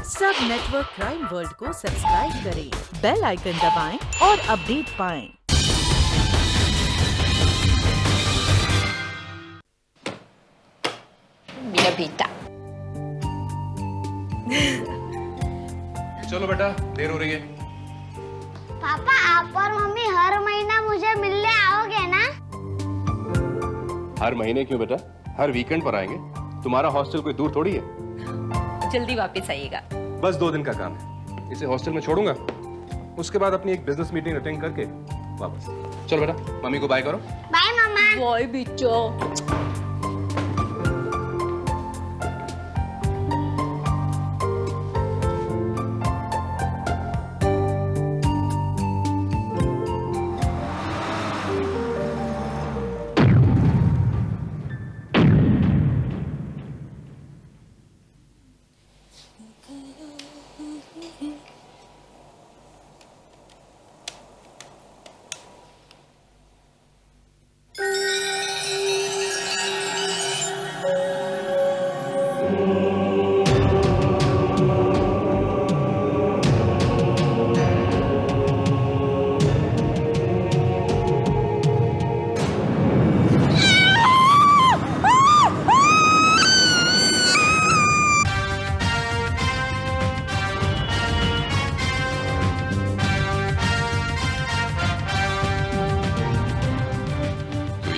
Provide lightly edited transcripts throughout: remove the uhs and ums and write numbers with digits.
सब network crime world को subscribe करें, बेल आइकन दबाएं और अपडेट पाएं। मेरा बेटा। चलो बेटा, देर हो रही है। पापा, आप और मम्मी हर महीना मुझे मिलने आओगे ना? हर महीने क्यों बेटा, हर वीकेंड पर आएंगे। तुम्हारा हॉस्टल कोई दूर थोड़ी है। जल्दी वापस आइएगा। बस 2 दिन का काम है, इसे हॉस्टल में छोड़ूंगा, उसके बाद अपनी एक बिजनेस मीटिंग अटेंड करके वापस। चलो बेटा, मम्मी को बाय करो। बाय मम्मा। बाय बिट्टू।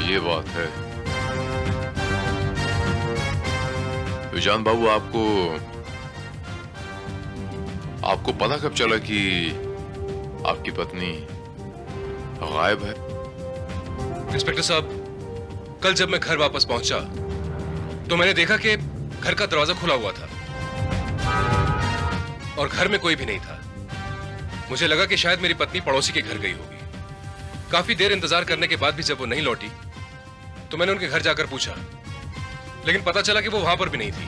ये बात है। विजान बाबू, आपको पता कब चला कि आपकी पत्नी गायब है? इंस्पेक्टर साहब, कल जब मैं घर वापस पहुंचा तो मैंने देखा कि घर का दरवाजा खुला हुआ था और घर में कोई भी नहीं था। मुझे लगा कि शायद मेरी पत्नी पड़ोसी के घर गई होगी। काफी देर इंतजार करने के बाद भी जब वो नहीं लौटी तो मैंने उनके घर जाकर पूछा, लेकिन पता चला कि वो वहां पर भी नहीं थी।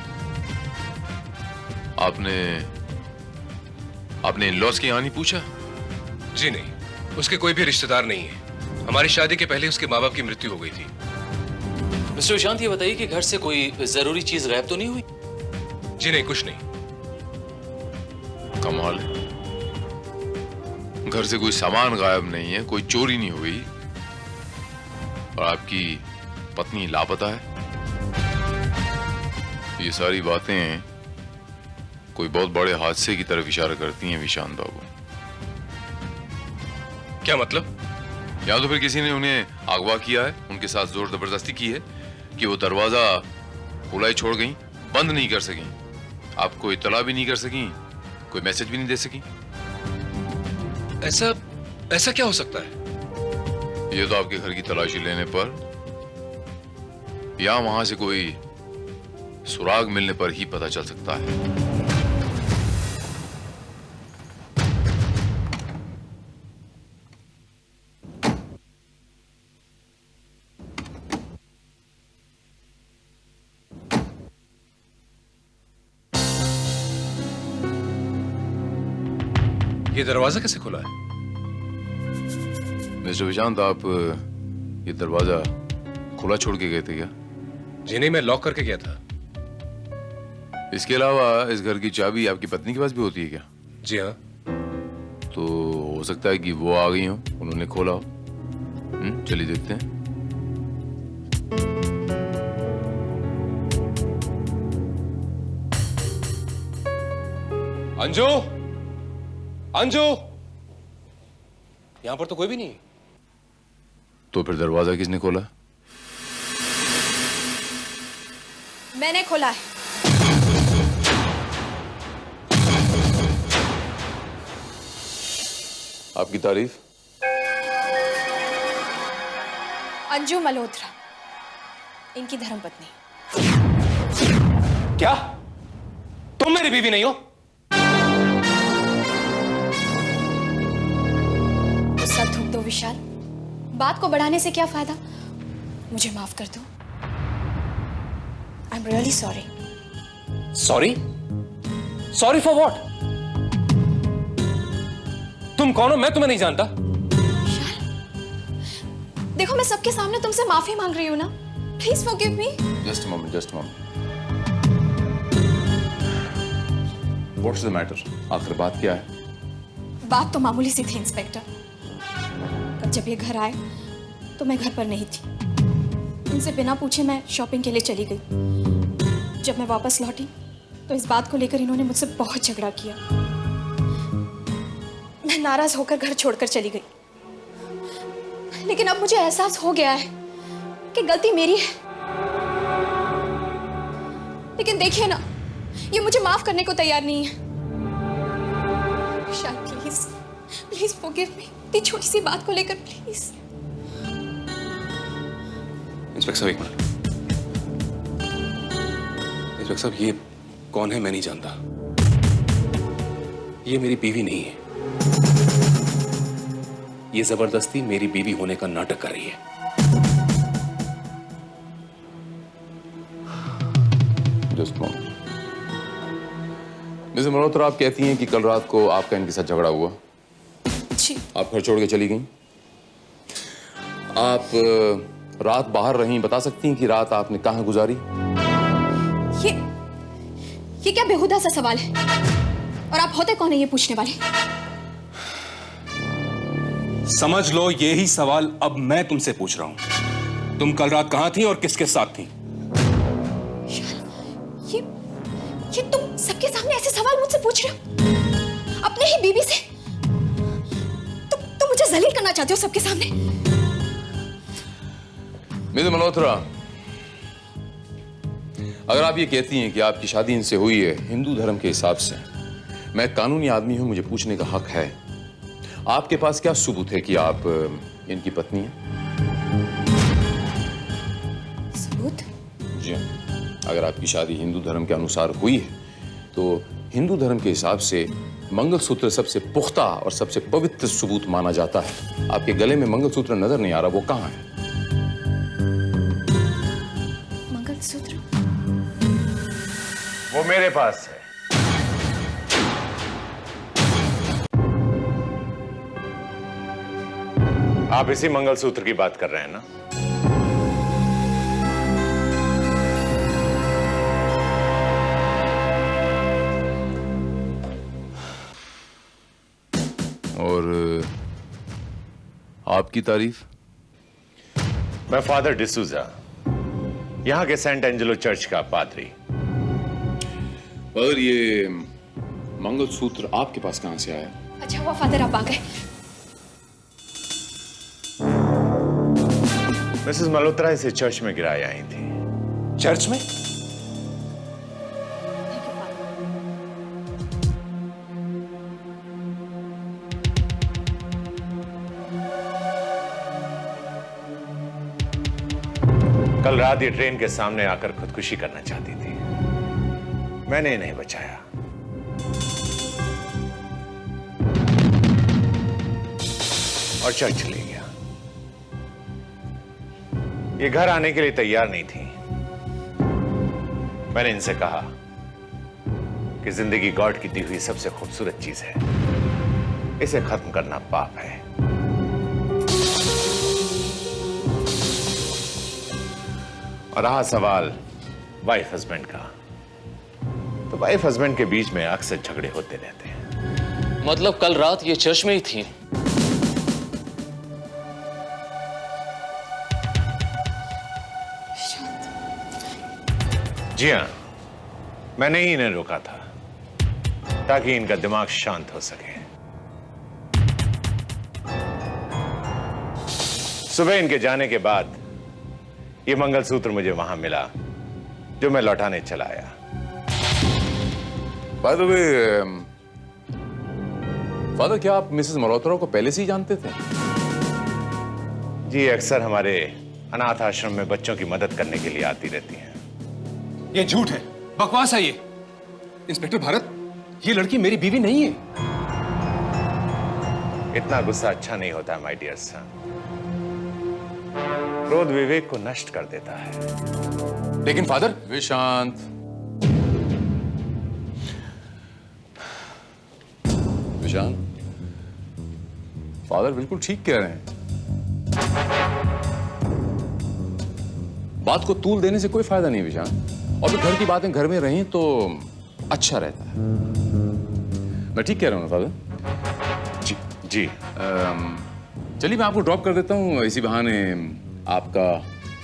आपने इन-लॉज के यहाँ नहीं पूछा? जी नहीं, उसके कोई भी रिश्तेदार नहीं है। हमारी शादी के पहले उसके माँ बाप की मृत्यु हो गई थी। मिस्टर विशांत, ये बताइए कि घर से कोई जरूरी चीज गायब तो नहीं हुई? जी नहीं, कुछ नहीं। कमाल है, घर से कोई सामान गायब नहीं है, कोई चोरी नहीं हुई और आपकी पत्नी लापता है। ये सारी बातें कोई बहुत बड़े हादसे की तरफ इशारा करती हैं विशांत बाबू। क्या मतलब? या तो फिर किसी ने उन्हें अगवा किया है, उनके साथ जोर जबरदस्ती की है कि वो दरवाजा खुला ही छोड़ गई, बंद नहीं कर सकी, आपको इत्तला भी नहीं कर सकी, कोई मैसेज भी नहीं दे सकी। ऐसा क्या हो सकता है? ये तो आपके घर की तलाशी लेने पर या वहां से कोई सुराग मिलने पर ही पता चल सकता है। ये दरवाजा कैसे खुला है? मिस्टर विशांत, आप ये दरवाजा खुला छोड़ के गए थे क्या? जी नहीं, मैं लॉक करके गया था। इसके अलावा इस घर की चाबी आपकी पत्नी के पास भी होती है क्या? जी हाँ। तो हो सकता है कि वो आ गई हो, उन्होंने खोला हो। चलिए देखते हैं। अंजू, अंजू, यहां पर तो कोई भी नहीं। तो फिर दरवाजा किसने खोला? मैंने खोला है। आपकी तारीफ? अंजू मल्होत्रा, इनकी धर्मपत्नी। क्या तुम मेरी बीवी नहीं हो? गुस्सा थूक दो विशाल, बात को बढ़ाने से क्या फायदा। मुझे माफ कर दो। I am really sorry. Sorry? Sorry for what? तुम कौन हो? मैं तुम्हें नहीं जानता। देखो, मैं सबके सामने तुमसे माफी मांग रही हूँ ना। Please forgive me. Just a moment, just a moment. What's the matter? आखिर बात क्या है? बात तो मामूली सी थी इंस्पेक्टर। पर जब ये घर आए तो मैं घर पर नहीं थी। इनसे बिना पूछे मैं शॉपिंग के लिए चली गई। जब मैं वापस लौटी तो इस बात को लेकर इन्होंने मुझसे बहुत झगड़ा किया। मैं नाराज होकर घर छोड़कर चली गई। लेकिन अब मुझे एहसास हो गया है कि गलती मेरी है। लेकिन देखिए ना, ये मुझे माफ करने को तैयार नहीं है। विशाल प्लीज प्लीज फॉरगिव मी, इतनी छोटी सी बात को लेकर प्लीज। इंस्पेक्टर साहब एक मिनट। इंस्पेक्टर साहब ये कौन है मैं नहीं जानता। ये मेरी बीवी नहीं है। ये जबरदस्ती मेरी बीवी होने का नाटक कर रही है। जस्ट मिसेस मल्होत्रा, आप कहती हैं कि कल रात को आपका इनके साथ झगड़ा हुआ। जी। आप घर छोड़ के चली गईं। आप रात बाहर रहीं, बता सकती हैं कि रात आपने कहां गुजारी? ये क्या बेहुदा सा सवाल है? और आप होते कौन है ये पूछने वाले? समझ लो यही सवाल अब मैं तुमसे पूछ रहा हूं। तुम कल रात कहां थी और किसके साथ थी? ये तुम सबके सामने ऐसे सवाल मुझसे पूछ रहे हो? अपने ही बीवी से? तुम मुझे जलील करना चाहते हो सबके सामने? मिसेस मल्होत्रा, अगर आप ये कहती हैं कि आपकी शादी इनसे हुई है हिंदू धर्म के हिसाब से, मैं एक कानूनी आदमी हूं, मुझे पूछने का हक है। आपके पास क्या सबूत है कि आप इनकी पत्नी हैं? सबूत? जी हाँ। अगर आपकी शादी हिंदू धर्म के अनुसार हुई है तो हिंदू धर्म के हिसाब से मंगलसूत्र सबसे पुख्ता और सबसे पवित्र सबूत माना जाता है। आपके गले में मंगलसूत्र नजर नहीं आ रहा, वो कहाँ है? मंगलसूत्र? वो मेरे पास है। आप इसी मंगलसूत्र की बात कर रहे हैं ना? और आपकी तारीफ? मैं फादर डिसूजा, यहां के सेंट एंजेलो चर्च का पादरी। फादर, ये मंगलसूत्र आपके पास कहां से आया? अच्छा हुआ फादर आप आ गए। मिसेस मल्होत्रा इसे चर्च में गिराए आई थी। चर्च में? कल रात ये ट्रेन के सामने आकर खुदकुशी करना चाहती थी। मैंने नहीं बचाया। और चर्च चले गया। ये घर आने के लिए तैयार नहीं थी। मैंने इनसे कहा कि जिंदगी गॉड की दी हुई सबसे खूबसूरत चीज है, इसे खत्म करना पाप है। और रहा सवाल वाइफ हस्बैंड का, तो वाइफ हस्बैंड के बीच में अक्सर झगड़े होते रहते हैं। मतलब कल रात ये चर्च में ही थी? जी हां, मैंने ही इन्हें रोका था ताकि इनका दिमाग शांत हो सके। सुबह इनके जाने के बाद ये मंगलसूत्र मुझे वहां मिला जो मैं लौटाने चला आया। बाय द वे, फादर, क्या आप मिसेस मल्होत्रा को पहले से ही जानते थे? जी, अक्सर हमारे अनाथ आश्रम में बच्चों की मदद करने के लिए आती रहती हैं। ये झूठ है, बकवास है ये। इंस्पेक्टर भारत, ये लड़की मेरी बीवी नहीं है। इतना गुस्सा अच्छा नहीं होता माय डियर सन। क्रोध विवेक को नष्ट कर देता है। लेकिन फादर, विशांत, विशांत, फादर बिल्कुल ठीक कह रहे हैं। बात को तूल देने से कोई फायदा नहीं विशांत। और फिर घर की बातें घर में रहीं तो अच्छा रहता है। मैं ठीक कह रहा हूँ ना फादर? जी जी। चलिए मैं आपको ड्रॉप कर देता हूँ, इसी बहाने आपका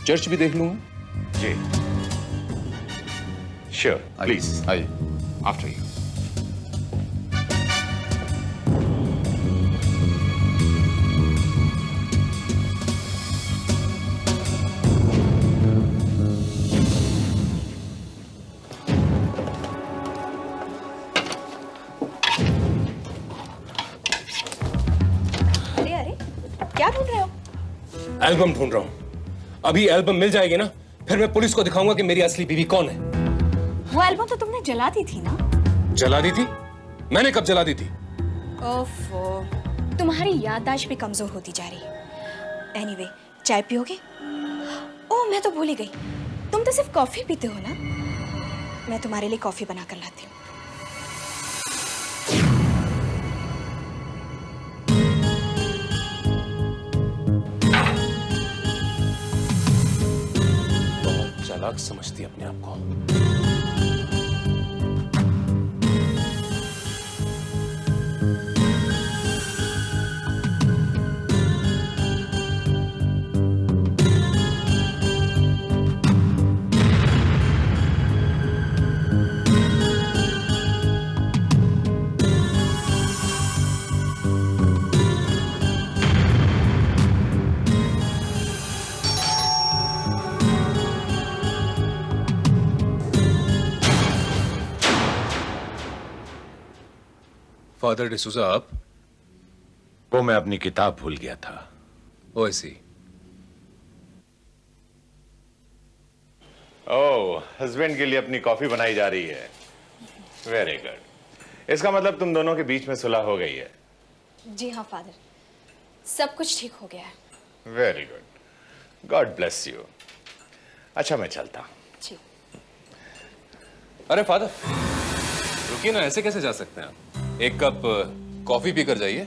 चर्च भी देख लूंगा। जी श्योर, प्लीज आइए। After you. अरे अरे, क्या ढूंढ रहे हो? एल्बम ढूंढ रहा हूँ। अभी एल्बम मिल जाएगी ना, फिर मैं पुलिस को दिखाऊंगा कि मेरी असली बीवी कौन है। वो एल्बम तो तुमने जला दी थी ना? जला दी थी? मैंने कब जला दी थी? ओफो, तुम्हारी याददाश्त भी कमजोर होती जा रही है। एनीवे, चाय पियोगे? ओह, मैं तो भूल ही गई, तुम तो सिर्फ कॉफी पीते हो ना? मैं तुम्हारे लिए कॉफी बना कर लाती हूँ। बहुत चालाक समझती है अपने आप को। फादर डिसूजा, आप? वो मैं अपनी किताब भूल गया था। ओ ऐसी। ओह, हस्बैंड के लिए अपनी कॉफी बनाई जा रही है। Very good. इसका मतलब तुम दोनों के बीच में सुलह हो गई है। जी हाँ फादर, सब कुछ ठीक हो गया है। Very good, God bless you. अच्छा मैं चलता हूं। जी। अरे फादर रुकिए ना, ऐसे कैसे जा सकते हैं आप? एक कप कॉफी पीकर जाइए।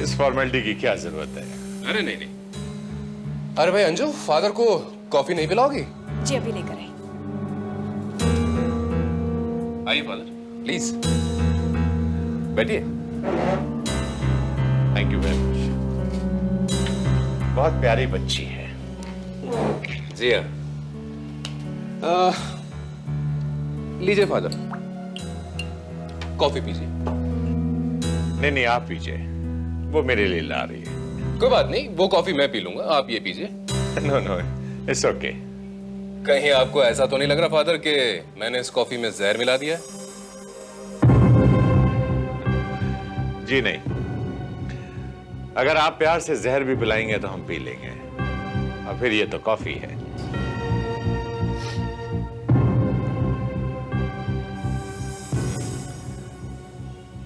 इस फॉर्मेलिटी की क्या जरूरत है? अरे नहीं नहीं। अरे भाई अंजू, फादर को कॉफी नहीं पिलाओगी? जी अभी लेकर आई। आइए फादर, प्लीज बैठिए। Thank you very much. बहुत प्यारी बच्ची है। जी हाँ। लीजिए फादर, कॉफी पीजिए। नहीं नहीं, आप पीजिए, वो मेरे लिए ला रही है। कोई बात नहीं, वो कॉफी मैं पी लूंगा, आप ये पीजिए। No no, it's okay. कहीं आपको ऐसा तो नहीं लग रहा फादर कि मैंने इस कॉफी में जहर मिला दिया है? जी नहीं, अगर आप प्यार से जहर भी पिलाएंगे तो हम पी लेंगे, और फिर ये तो कॉफी है।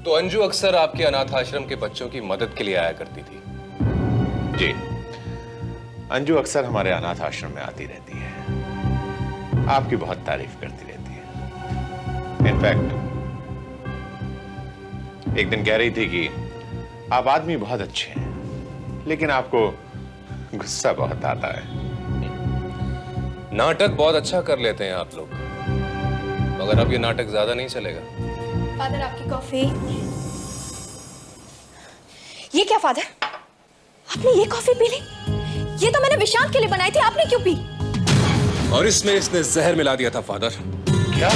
तो अंजू अक्सर आपके अनाथ आश्रम के बच्चों की मदद के लिए आया करती थी? जी, अंजू अक्सर हमारे अनाथ आश्रम में आती रहती है, आपकी बहुत तारीफ करती रहती है। इनफैक्ट एक दिन कह रही थी कि आप आदमी बहुत अच्छे हैं, लेकिन आपको गुस्सा बहुत आता है। नाटक बहुत अच्छा कर लेते हैं आप लोग, मगर अब ये नाटक ज्यादा नहीं चलेगा। फादर आपकी कॉफी। ये क्या फादर, आपने ये कॉफी पी ली? ये तो मैंने विशांत के लिए बनाई थी, आपने क्यों पी? और इसमें इसने जहर मिला दिया था फादर। क्या?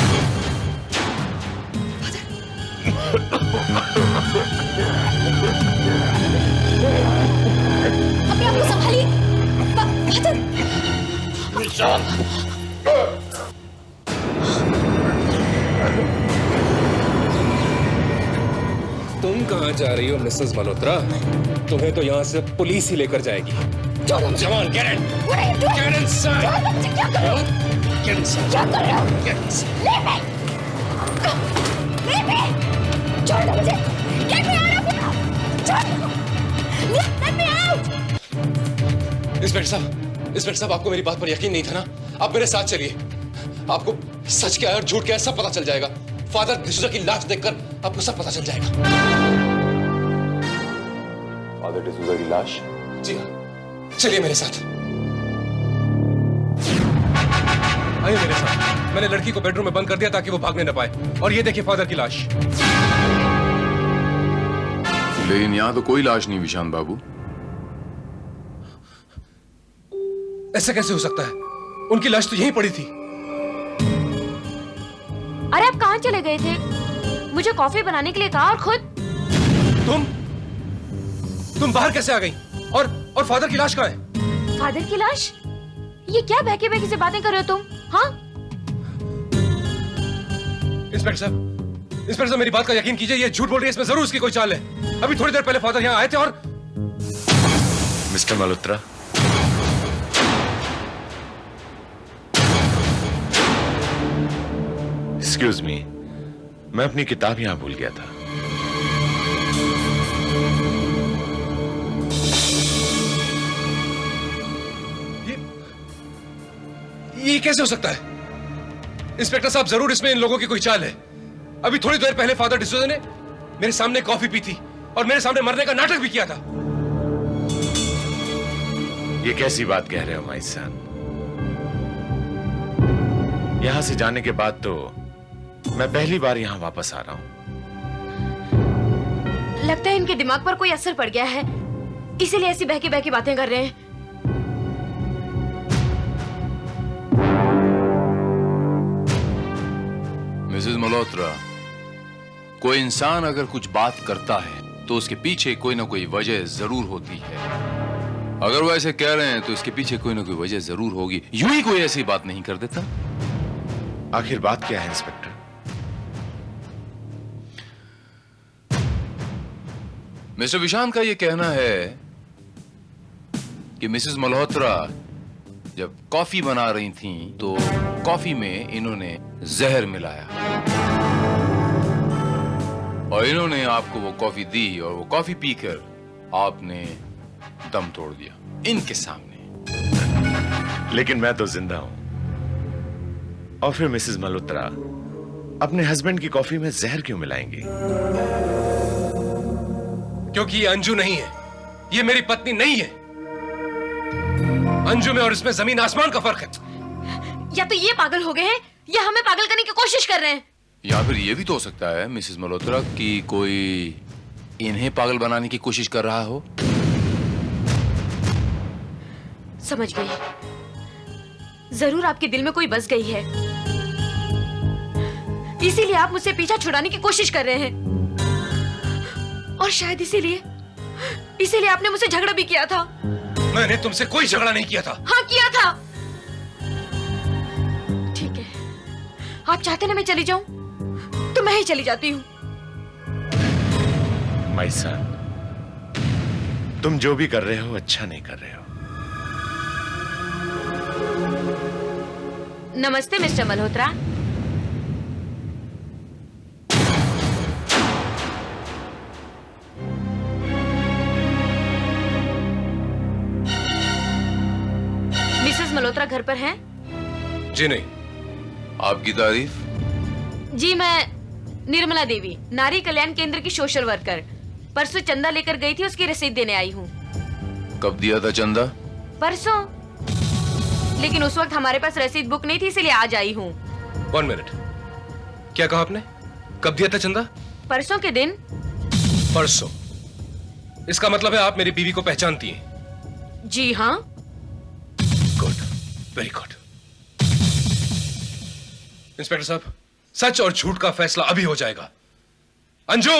अपने आप को संभालिए फादर। तुम कहां जा रही हो मिसेस मल्होत्रा? तुम्हें तो यहां से पुलिस ही लेकर जाएगी। जवान, get in! Get inside! क्या कर रहे हो? Get inside! क्या कर रहे हो? Get inside! Leave me! छोड़ दो मुझे! Get me out of here! छोड़ दो! Let me out! इंस्पेक्टर साहब, आपको मेरी बात पर यकीन नहीं था ना? आप मेरे साथ चलिए, आपको सच क्या है और झूठ क्या है सब पता चल जाएगा। फादर डिसूजा की लाश देखकर आपको सब पता चल जाएगा। फादर डिसूजा की लाश? जी हाँ, चलिए मेरे साथ। आइए मेरे साथ। मैंने लड़की को बेडरूम में बंद कर दिया ताकि वो भागने न पाए। और ये देखिए फादर की लाश। लेकिन यहाँ तो कोई लाश नहीं विशांत बाबू। ऐसा कैसे हो सकता है? उनकी लाश तो यहीं पड़ी थी। अरे आप कहाँ चले गए थे? मुझे कॉफी बनाने के लिए कहा और खुद तुम बाहर कैसे आ गई? और फादर की लाश कहाँ है? फादर की लाश? ये क्या बहके बहके से बातें कर रहे हो तुम? हाँ? इंस्पेक्टर साहब मेरी बात का यकीन कीजिए, ये झूठ बोल रही है, इसमें जरूर उसकी कोई चाल है। अभी थोड़ी देर पहले फादर यहाँ आए थे और मिस्टर मल्होत्रा, एक्सक्यूज मी, मैं अपनी किताब यहां भूल गया था। ये कैसे हो सकता है? इंस्पेक्टर साहब जरूर इसमें इन लोगों की कोई चाल है। अभी थोड़ी देर पहले फादर डिसूजा ने मेरे सामने कॉफी पी थी और मेरे सामने मरने का नाटक भी किया था। ये कैसी बात कह रहे हो माई सन? यहां से जाने के बाद तो मैं पहली बार यहां वापस आ रहा हूं। लगता है इनके दिमाग पर कोई असर पड़ गया है, इसीलिए ऐसी बहकी बहकी बातें कर रहे हैं। मिसेस मल्होत्रा, कोई इंसान अगर कुछ बात करता है तो उसके पीछे कोई ना कोई वजह जरूर होती है। अगर वो ऐसे कह रहे हैं तो इसके पीछे कोई ना कोई वजह जरूर होगी। यूं ही कोई ऐसी बात नहीं कर देता। आखिर बात क्या है इंस्पेक्टर? मिस्टर विशांत का यह कहना है कि मिसेस मल्होत्रा जब कॉफी बना रही थीं तो कॉफी में इन्होंने जहर मिलाया और इन्होंने आपको वो कॉफी दी और वो कॉफी पीकर आपने दम तोड़ दिया इनके सामने। लेकिन मैं तो जिंदा हूं। और फिर मिसेस मल्होत्रा अपने हस्बैंड की कॉफी में जहर क्यों मिलाएंगी? क्योंकि ये अंजू नहीं है, ये मेरी पत्नी नहीं है। अंजू में और इसमें जमीन आसमान का फर्क है। या तो ये पागल हो गए हैं या हमें पागल करने की कोशिश कर रहे हैं। या फिर ये भी तो हो सकता है मिसेस मल्होत्रा कि कोई इन्हें पागल बनाने की कोशिश कर रहा हो। समझ गई, जरूर आपके दिल में कोई बस गई है, इसीलिए आप मुझसे पीछा छुड़ाने की कोशिश कर रहे हैं। और शायद इसीलिए आपने मुझसे झगड़ा भी किया था। मैंने तुमसे कोई झगड़ा नहीं किया था। हाँ किया था। ठीक है, आप चाहते ना मैं चली जाऊं तो मैं ही चली जाती हूं। माय सन, तुम जो भी कर रहे हो अच्छा नहीं कर रहे हो। नमस्ते मिस्टर मल्होत्रा। मिसेस मल्होत्रा घर पर हैं? जी नहीं। आपकी तारीफ? जी मैं निर्मला देवी, नारी कल्याण केंद्र की सोशल वर्कर। परसों चंदा लेकर गई थी, उसकी रसीद देने आई हूँ। कब दिया था चंदा? परसों, लेकिन उस वक्त हमारे पास रसीद बुक नहीं थी, इसलिए आज आई हूँ। 1 मिनट, क्या कहा आपने? कब दिया था चंदा? परसों के दिन। परसों? इसका मतलब है आप मेरी बीवी को पहचानती हैं? जी हाँ। Good, very good. इंस्पेक्टर साहब, सच और झूठ का फैसला अभी हो जाएगा। अंजू,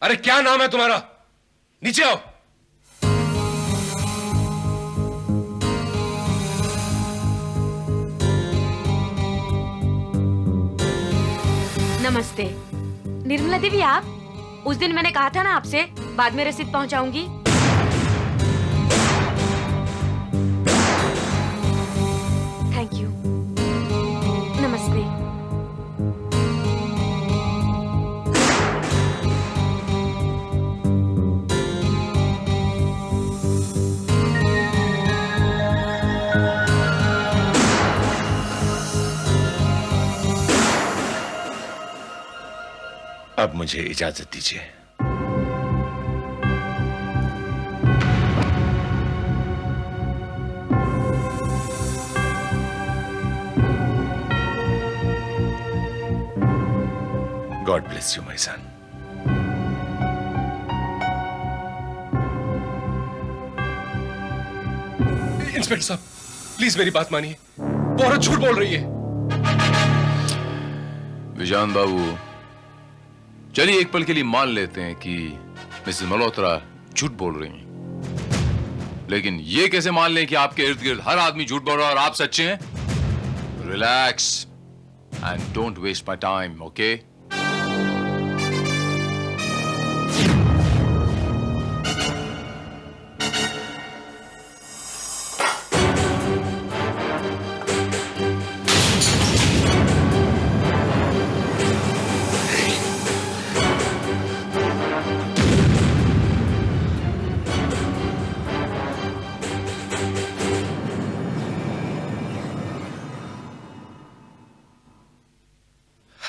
अरे क्या नाम है तुम्हारा? नीचे आओ। नमस्ते। निर्मला देवी आप? उस दिन मैंने कहा था ना आपसे बाद में रसीद पहुंचाऊंगी। Thank you. नमस्ते। अब मुझे इजाजत दीजिए। God bless you my son. Inspector साहब, प्लीज मेरी बात मानिए, वो औरत झूठ बोल रही है। विशांत बाबू, चलिए एक पल के लिए मान लेते हैं कि मिसेस मल्होत्रा झूठ बोल रही हैं, लेकिन ये कैसे मान लें कि आपके इर्द गिर्द हर आदमी झूठ बोल रहा है और आप सच्चे हैं? Relax and don't waste my time, okay?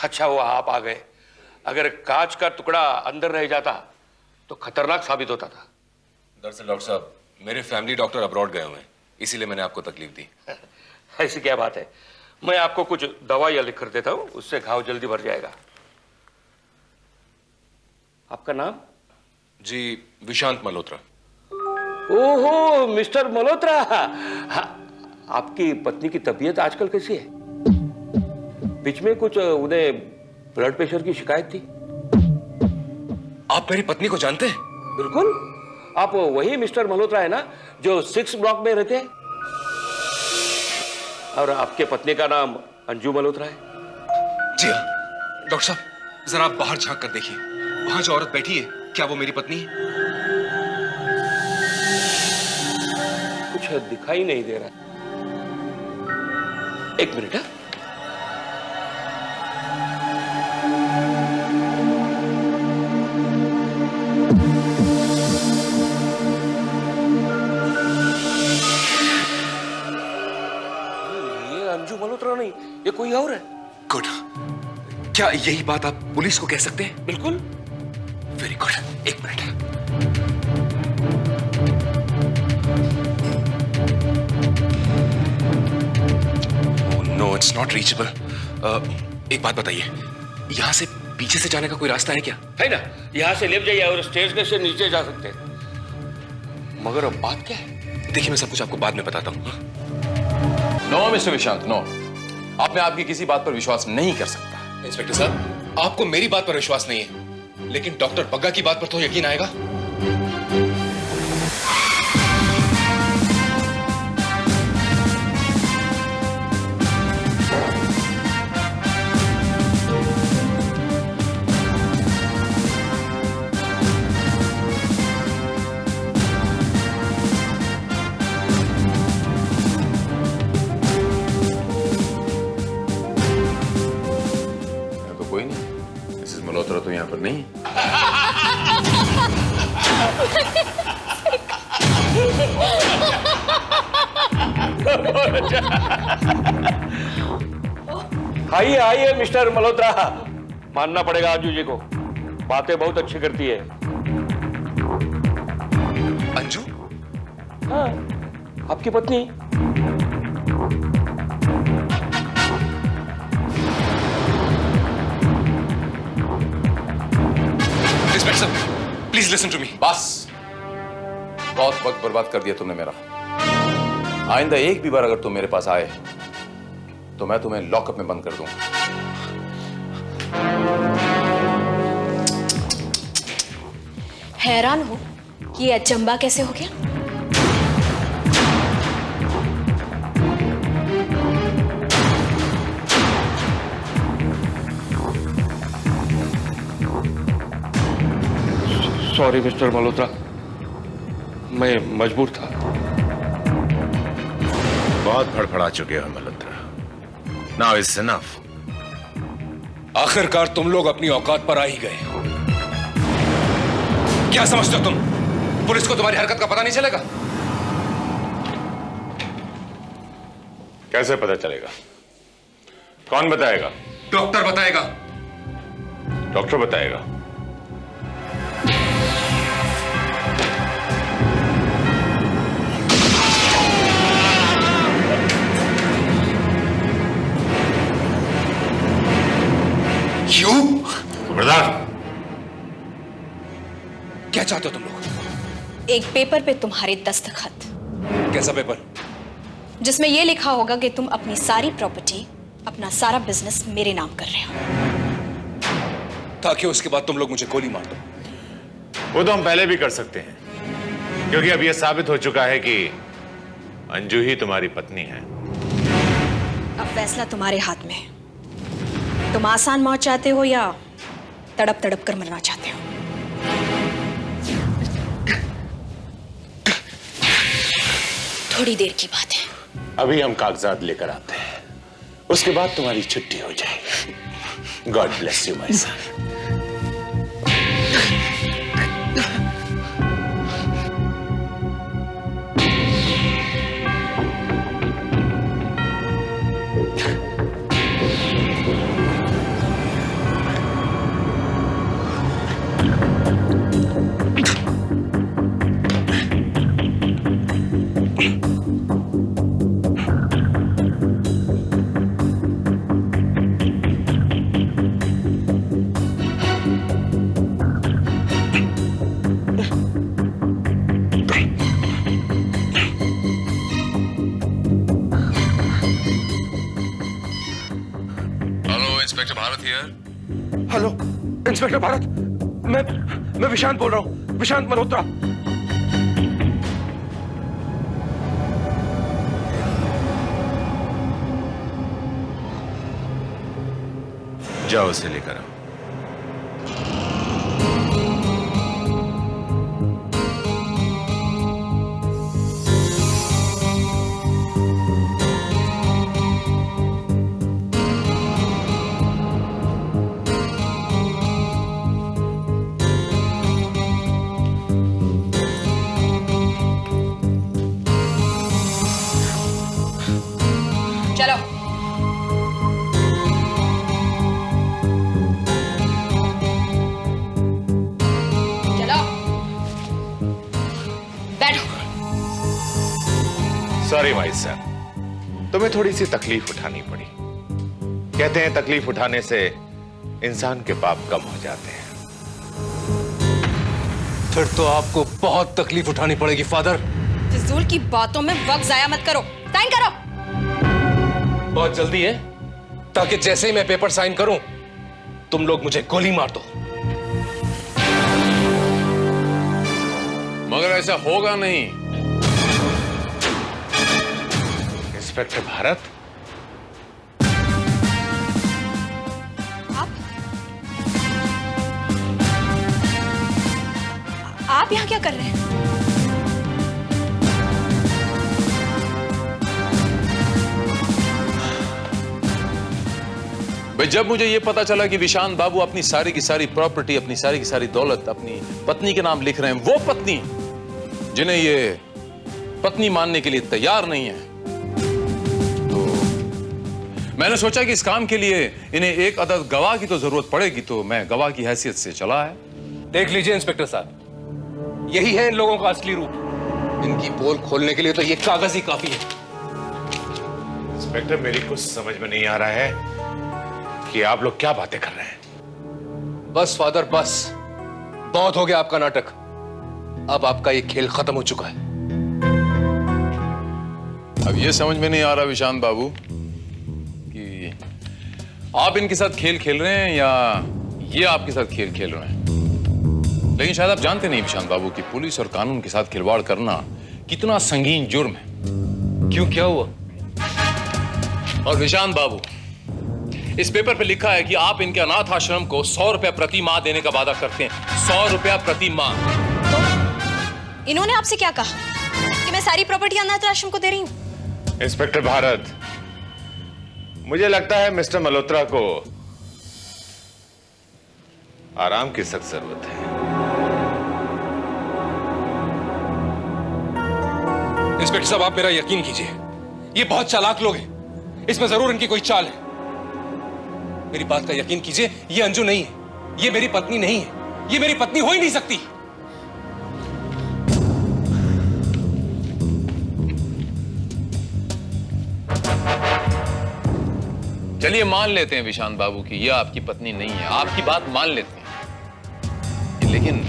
अच्छा हुआ आप आ गए। अगर कांच का टुकड़ा अंदर रह जाता तो खतरनाक साबित होता था। दरअसल डॉक्टर साहब, मेरे फैमिली डॉक्टर अब्रॉड गए हुए हैं, इसीलिए मैंने आपको तकलीफ दी। ऐसी क्या बात है, मैं आपको कुछ दवाइयां लिख कर देता हूं, उससे घाव जल्दी भर जाएगा। आपका नाम? जी, विशांत मल्होत्रा। ओहो, मिस्टर मल्होत्रा, आपकी पत्नी की तबीयत आजकल कैसी है? बीच में कुछ उन्हें ब्लड प्रेशर की शिकायत थी। आप मेरी पत्नी को जानते हैं? बिल्कुल, आप वही मिस्टर मल्होत्रा है ना जो 6 ब्लॉक में रहते हैं? और आपके पत्नी का नाम अंजू मल्होत्रा है? जी हाँ। डॉक्टर साहब, जरा आप बाहर झांक कर देखिए, वहां जो औरत बैठी है, क्या वो मेरी पत्नी है? कुछ दिखाई नहीं दे रहा। एक मिनट। अंजू मल्होत्रा नहीं, ये कोई और है। गुड। क्या यही बात आप पुलिस को कह सकते हैं? बिल्कुल। Very good. एक minute. No, it's not reachable. एक बात बताइए, यहां से पीछे से जाने का कोई रास्ता है क्या? है ना, यहां से लेफ्ट जाइए और स्टेशन से नीचे जा सकते हैं। मगर अब बात क्या है? देखिए, मैं सब कुछ आपको बाद में बताता हूं। नो मिस्टर विशांत, नो, आप मैं आपकी किसी बात पर विश्वास नहीं कर सकता। इंस्पेक्टर साहब, आपको मेरी बात पर विश्वास नहीं है, लेकिन डॉक्टर बग्गा की बात पर तो यकीन आएगा। कोई नहीं, मिसेस मल्होत्रा तो यहाँ पर नहीं है। आइए आइए मिस्टर मल्होत्रा, मानना पड़ेगा अंजू जी को, बातें बहुत अच्छी करती है। अंजू? हाँ, आपकी पत्नी। इंस्पेक्टर साहब, प्लीज लिसन टू मी। बस, बहुत वक्त बर्बाद कर दिया तुमने मेरा। आइंदा एक भी बार अगर तुम मेरे पास आए तो मैं तुम्हें लॉकअप में बंद कर दूंगा। हैरान हो कि ये अचंबा कैसे हो गया? सॉरी मिस्टर मल्होत्रा, मैं मजबूर था। बहुत फड़फड़ा चुके हो मल्होत्रा। Now it's enough. आखिरकार तुम लोग अपनी औकात पर आ ही गए। क्या समझते हो तुम? पुलिस को तुम्हारी हरकत का पता नहीं चलेगा? कैसे पता चलेगा? कौन बताएगा? डॉक्टर बताएगा। डॉक्टर बताएगा? You? खबरदार। क्या चाहते हो तुम लोग? एक पेपर पे तुम्हारे दस्तखत। कैसा पेपर? जिसमें यह लिखा होगा कि तुम अपनी सारी प्रॉपर्टी, अपना सारा बिजनेस मेरे नाम कर रहे हो, ताकि उसके बाद तुम लोग मुझे गोली मार दो। वो तो हम पहले भी कर सकते हैं, क्योंकि अब यह साबित हो चुका है कि अंजू ही तुम्हारी पत्नी है। अब फैसला तुम्हारे हाथ में है। तुम आसान मौत चाहते हो या तड़प तड़प कर मरना चाहते हो? थोड़ी देर की बात है। अभी हम कागजात लेकर आते हैं, उसके बाद तुम्हारी छुट्टी हो जाएगी। God bless you my son. Inspector Bharat here. Hello inspector Bharat, मैं विशांत बोल रहा हूँ, विशांत मल्होत्रा। जाओ उसे लेकर आओ। चलो। चलो बैठो। सॉरी माय सन, तुम्हें थोड़ी सी तकलीफ उठानी पड़ी। कहते हैं तकलीफ उठाने से इंसान के पाप कम हो जाते हैं। फिर तो आपको बहुत तकलीफ उठानी पड़ेगी फादर। फिजूल की बातों में वक्त जाया मत करो, साइन करो। बहुत जल्दी है, ताकि जैसे ही मैं पेपर साइन करूं तुम लोग मुझे गोली मार दो। मगर ऐसा होगा नहीं। इंस्पेक्टर भारत, आप यहाँ क्या कर रहे हैं? भाई, जब मुझे यह पता चला कि विशांत बाबू अपनी सारी की सारी प्रॉपर्टी, अपनी सारी की सारी दौलत अपनी पत्नी के नाम लिख रहे हैं, वो पत्नी जिन्हें ये पत्नी मानने के लिए तैयार नहीं है, तो मैंने सोचा कि इस काम के लिए इन्हें एक अदद गवाह की तो जरूरत पड़ेगी, तो मैं गवाह की हैसियत से चला है। देख लीजिए इंस्पेक्टर साहब, यही है इन लोगों का असली रूप। इनकी पोल खोलने के लिए तो ये कागज ही काफी है। इंस्पेक्टर, मेरी कुछ समझ में नहीं आ रहा है कि आप लोग क्या बातें कर रहे हैं। बस फादर बस, बहुत हो गया आपका नाटक। अब आपका ये खेल खत्म हो चुका है। अब ये समझ में नहीं आ रहा विशांत बाबू कि आप इनके साथ खेल खेल रहे हैं या ये आपके साथ खेल खेल रहे हैं। लेकिन शायद आप जानते नहीं विशांत बाबू कि पुलिस और कानून के साथ खिलवाड़ करना कितना संगीन जुर्म है। क्यों, क्या हुआ? और विशांत बाबू, इस पेपर पे लिखा है कि आप इनके अनाथ आश्रम को 100 रुपया प्रति माह देने का वादा करते हैं। 100 रुपया प्रति माह। तो इन्होंने आपसे क्या कहा कि मैं सारी प्रॉपर्टी अनाथ आश्रम को दे रही हूँ? इंस्पेक्टर भारत, मुझे लगता है मिस्टर मल्होत्रा को आराम की सख्त जरूरत है। इंस्पेक्टर साहब, आप मेरा यकीन कीजिए, ये बहुत चालाक लोग हैं। इसमें जरूर इनकी कोई चाल है। मेरी बात का यकीन कीजिए, ये अंजू नहीं है, ये मेरी पत्नी नहीं है, ये मेरी पत्नी हो ही नहीं सकती। चलिए मान लेते हैं विशांत बाबू की ये आपकी पत्नी नहीं है, आपकी बात मान लेते हैं, लेकिन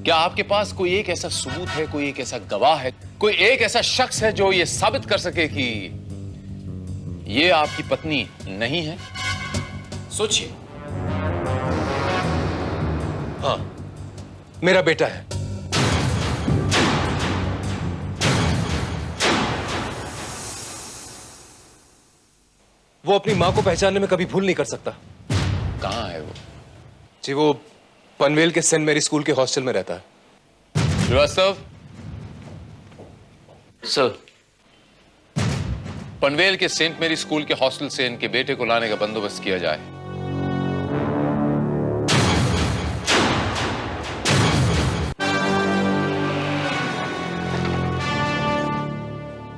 क्या आपके पास कोई एक ऐसा सबूत है, कोई एक ऐसा गवाह है, कोई एक ऐसा शख्स है जो ये साबित कर सके कि ये आपकी पत्नी नहीं है? सोचिए। हाँ, मेरा बेटा है। वो अपनी मां को पहचानने में कभी भूल नहीं कर सकता। कहां है वो? जी, वो पनवेल के सेंट मैरी स्कूल के हॉस्टल में रहता है। श्रीवास्तव, सर, पनवेल के सेंट मेरी स्कूल के हॉस्टल से इनके बेटे को लाने का बंदोबस्त किया जाए।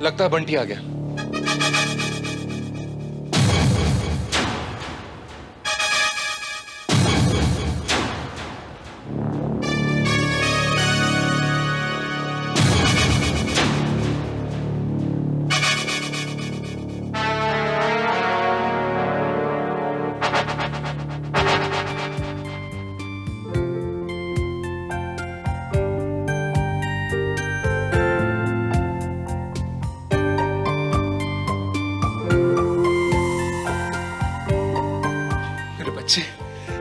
लगता है बंटी आ गया।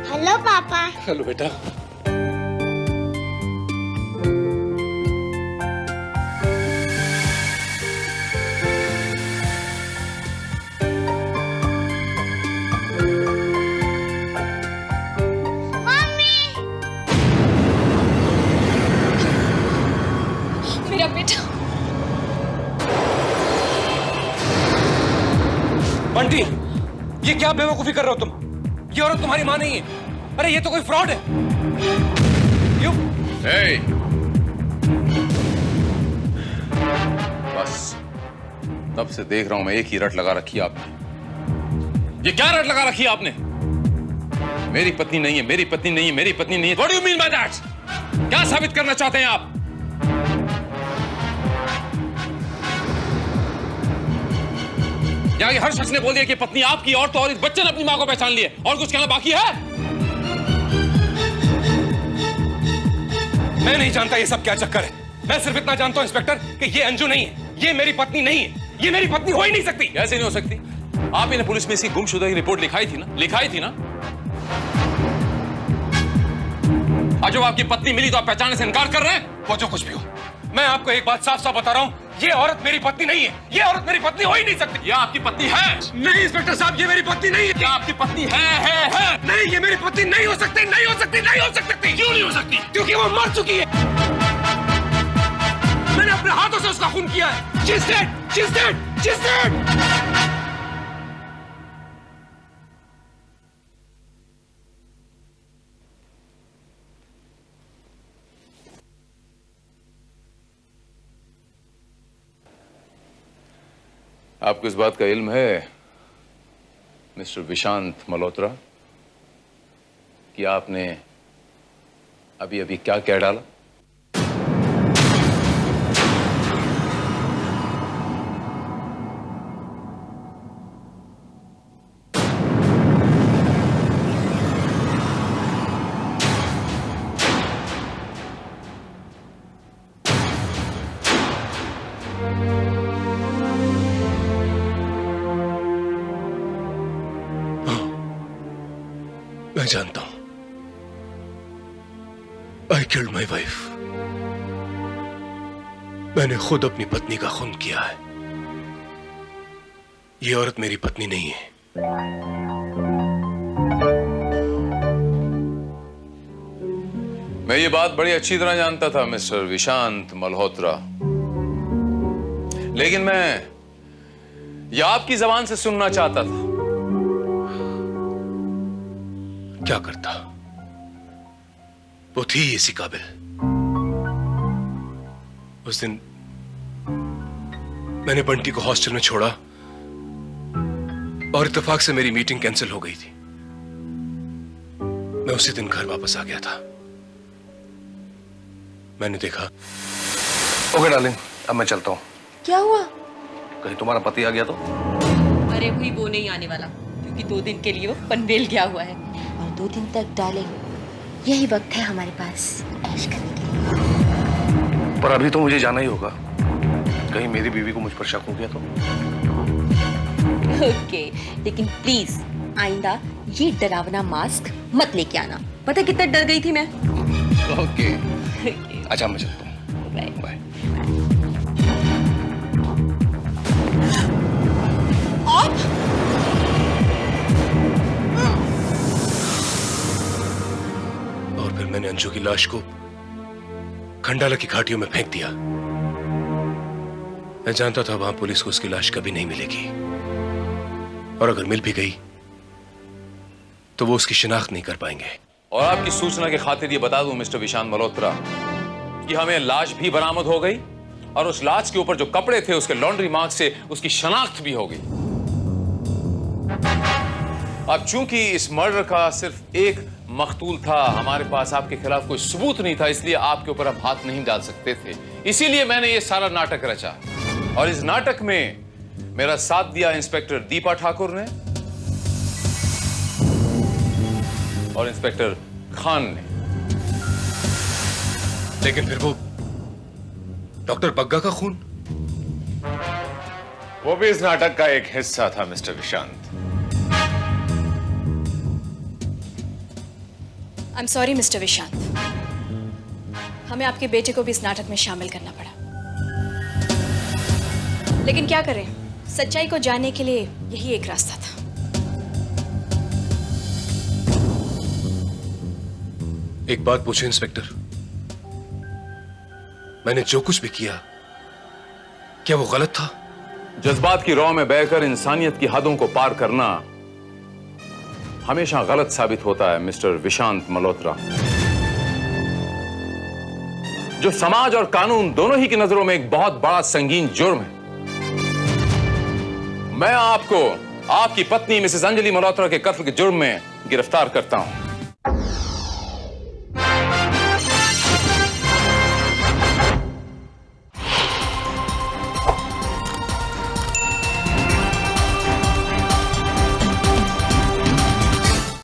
हेलो पापा। हेलो बेटा। मम्मी। मेरा बेटा। बंटी, ये क्या बेवकूफी कर रहे हो तुम? ये औरत तुम्हारी मां नहीं है। अरे ये तो कोई फ्रॉड है। Hey! बस तब से देख रहा हूं मैं, एक ही रट लगा रखी है आपने। ये क्या रट लगा रखी है आपने? मेरी पत्नी नहीं है, मेरी पत्नी नहीं है, मेरी पत्नी नहीं है। What do you mean by that? क्या साबित करना चाहते हैं आप? हर शख्स ने बोल दिया कि पत्नी आपकी, और तो और इस बच्चे ने अपनी मां को पहचान लिया, और कुछ कहना बाकी है? मैं नहीं जानता ये सब क्या चक्कर है। मैं सिर्फ इतना जानता हूं इंस्पेक्टर कि ये अंजू नहीं है, ये मेरी पत्नी नहीं है, ये मेरी पत्नी हो ही नहीं सकती। कैसे नहीं हो सकती? आपने पुलिस में इसकी गुमशुदा की रिपोर्ट लिखाई थी ना? लिखाई थी ना? आज जब आपकी पत्नी मिली तो आप पहचानने से इनकार कर रहे हैं? वो जो कुछ भी हो, मैं आपको एक बात साफ साफ बता रहा हूं, ये औरत मेरी पत्नी नहीं है। ये औरत मेरी पत्नी हो ही नहीं सकती। यह आपकी पत्नी है? नहीं इंस्पेक्टर साहब, ये मेरी पत्नी नहीं है। क्या आपकी पत्नी है? नहीं, ये मेरी पत्नी नहीं हो सकती, नहीं हो सकती, नहीं हो सकती। क्यों नहीं हो सकती? क्योंकि वो मर चुकी है। मैंने अपने हाथों से उसका खून किया है। She's dead, she's dead, she's dead। आपको इस बात का इल्म है मिस्टर विशांत मल्होत्रा कि आपने अभी अभी क्या कह डाला? मैं जानता हूं, आई किल्ड माई वाइफ। मैंने खुद अपनी पत्नी का खून किया है। ये औरत मेरी पत्नी नहीं है। मैं ये बात बड़ी अच्छी तरह जानता था मिस्टर विशांत मल्होत्रा, लेकिन मैं ये आपकी जबान से सुनना चाहता था। क्या करता, वो थी इसी काबिल। उस दिन मैंने बंटी को हॉस्टल में छोड़ा और इत्तेफाक से मेरी मीटिंग कैंसिल हो गई थी। मैं उसी दिन घर वापस आ गया था। मैंने देखा। ओके डार्लिंग, अब मैं चलता हूं। क्या हुआ? कहीं तुम्हारा पति आ गया तो? अरे भाई वो नहीं आने वाला, क्योंकि 2 दिन के लिए वो पनवेल गया हुआ है। और 2 दिन तक डार्लिंग यही वक्त है हमारे पास ऐश करने के लिए। पर अभी तो मुझे जाना ही होगा, कहीं मेरी बीवी को मुझ पर शक हो गया तो। ओके, लेकिन प्लीज आइंदा ये डरावना मास्क मत लेके आना। पता कितना डर गई थी मैं। ओके अच्छा मैं चलता हूँ, बाय। और फिर मैंने अंजू की लाश को खंडाला की घाटियों में फेंक दिया। मैं जानता था वहां पुलिस को उसकी लाश कभी नहीं मिलेगी, और अगर मिल भी गई तो वो उसकी शिनाख्त नहीं कर पाएंगे। और आपकी सूचना के खातिर ये बता दूं मिस्टर विशांत मल्होत्रा कि हमें लाश भी बरामद हो गई, और उस लाश के ऊपर जो कपड़े थे उसके लॉन्ड्री मार्क से उसकी शनाख्त भी हो गई। अब चूंकि इस मर्डर का सिर्फ एक मकतूल था, हमारे पास आपके खिलाफ कोई सबूत नहीं था, इसलिए आपके ऊपर हम हाथ नहीं डाल सकते थे। इसीलिए मैंने ये सारा नाटक रचा, और इस नाटक में मेरा साथ दिया इंस्पेक्टर दीपा ठाकुर ने और इंस्पेक्टर खान ने। लेकिन फिर वो डॉक्टर बग्गा का खून, वो भी इस नाटक का एक हिस्सा था mister Vishant. I am sorry mister Vishant, हमें आपके बेटे को भी इस नाटक में शामिल करना पड़ा, लेकिन क्या करें, सच्चाई को जानने के लिए यही एक रास्ता था। एक बात पूछे इंस्पेक्टर, मैंने जो कुछ भी किया क्या वो गलत था? जज्बात की रौ में बहकर इंसानियत की हदों को पार करना हमेशा गलत साबित होता है मिस्टर विशांत मल्होत्रा। जो समाज और कानून दोनों ही की नजरों में एक बहुत बड़ा संगीन जुर्म है। मैं आपको आपकी पत्नी मिसेस अंजलि मल्होत्रा के कत्ल के जुर्म में गिरफ्तार करता हूं।